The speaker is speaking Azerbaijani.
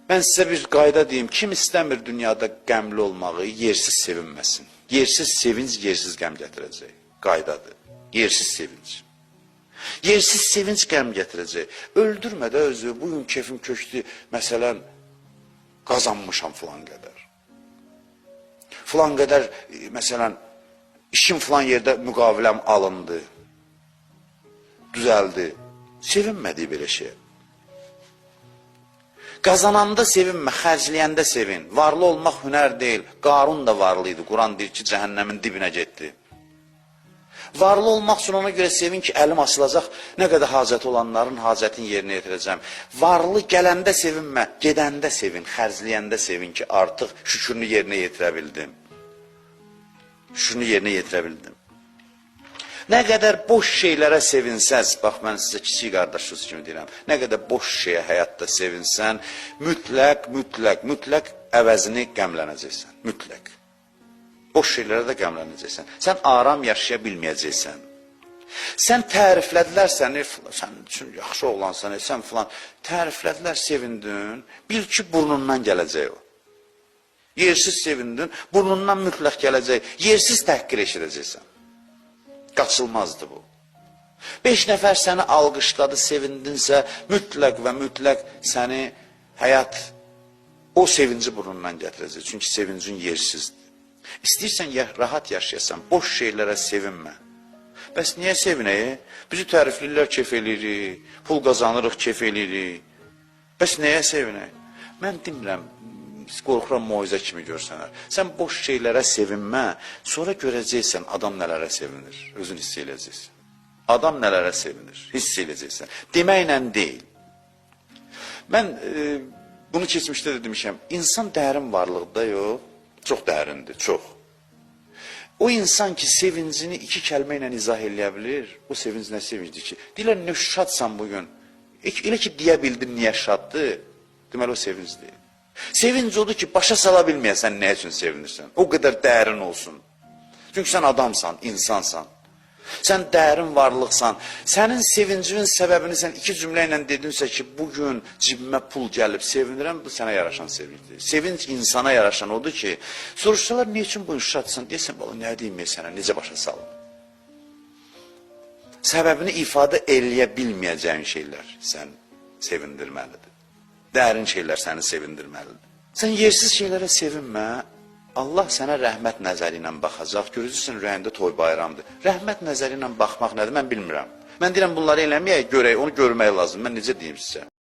Mən sizə bir qayda deyim, kim istəmir dünyada qəmli olmağı, yersiz sevinməsin. Yersiz sevinç, yersiz qəm gətirəcək. Qaydadır. Yersiz sevinç. Yersiz sevinç qəm gətirəcək. Öldürmə də özü, bugün kefim kökdü, məsələn, qazanmışam filan qədər. Filan qədər, məsələn, işim filan yerdə müqaviləm alındı, düzəldi. Sevinmədiyi belə şey. Qazananda sevinmə, xərcləyəndə sevin. Varlı olmaq hünər deyil. Qarun da varlı idi. Quran deyir ki, cəhənnəmin dibinə getdi. Varlı olmaq üçün ona görə sevin ki, əlim açılacaq, nə qədər hacəti olanların hacətini yerinə yetirəcəm. Varlı gələndə sevinmə, gedəndə sevin, xərcləyəndə sevin ki, artıq şükrünü yerinə yetirə bildim. Şükrünü yerinə yetirə bildim. Nə qədər boş şeylərə sevinsəz, bax mən sizə kiçik qardaşınız kimi deyirəm, nə qədər boş şeyə həyatda sevinsən, mütləq əvəzini qəmlənəcəksən, mütləq. Boş şeylərə də qəmlənəcəksən. Sən aram yaşaya bilməyəcəksən. Sən təriflədilər səni, sən üçün yaxşı oğlansan, sən filan, təriflədilər, sevindin, bil ki, burnundan gələcək o. Yersiz sevindin, burnundan mütləq gələcək, yersiz təhqir eşidəcəksən. Qaçılmazdı bu. 5 nəfər səni alqışladı, sevindinsə, mütləq və mütləq səni həyat o sevinci burnundan gətirəcək. Çünki sevincin yersizdir. İstəyirsən rahat yaşayasan, boş şeylərə sevinmə. Bəs niyə sevinək? Bizi təriflirlər, kef eləyirik, pul qazanırıq, kef eləyirik. Bəs nəyə sevinək? Mən demirəm, qorxuram moizə kimi görsənər. Sən boş şeylərə sevinmə, sonra görəcəksən adam nələrə sevinir, özün hiss eləyəcəksən. Adam nələrə sevinir, hiss eləyəcəksən. Deməklə deyil. Mən bunu keçmişdə də demişəm, insan dərin varlıqda yox, çox dərindir, çox. O insan ki, sevincini 2 kəlmə ilə izah eləyə bilir, o sevinc nə sevincdir ki? Deyirlər, nə şadsan bugün? Elə ki, deyə bildin niyə şaddır, deməli o sevincdir. Sevinc odur ki, başa sala bilməyəsən nə üçün sevinirsən. O qədər dərin olsun. Çünki sən adamsan, insansan. Sən dərin varlıqsan. Sənin sevincinin səbəbini sən 2 cümlə ilə dedinsə ki, bugün cibimə pul gəlib sevinirəm, bu sənə yaraşan sevincdir. Sevinc insana yaraşan odur ki, soruşsalar, niyə üçün bu şadsan? Deyəsən, nə deyim sənə, necə başa salın? Səbəbini ifadə eləyə bilməyəcəyin şeylər sən sevindirməlidir. Dərin şeylər səni sevindirməlidir. Sən yersiz şeylərə sevinmə, Allah sənə rəhmət nəzəri ilə baxacaq, görəcəksən ürəyində toy bayramdır. Rəhmət nəzəri ilə baxmaq nədir, mən bilmirəm. Mən deyirəm, bunları eləməyək, görək, onu görmək lazım, mən necə deyim sizə?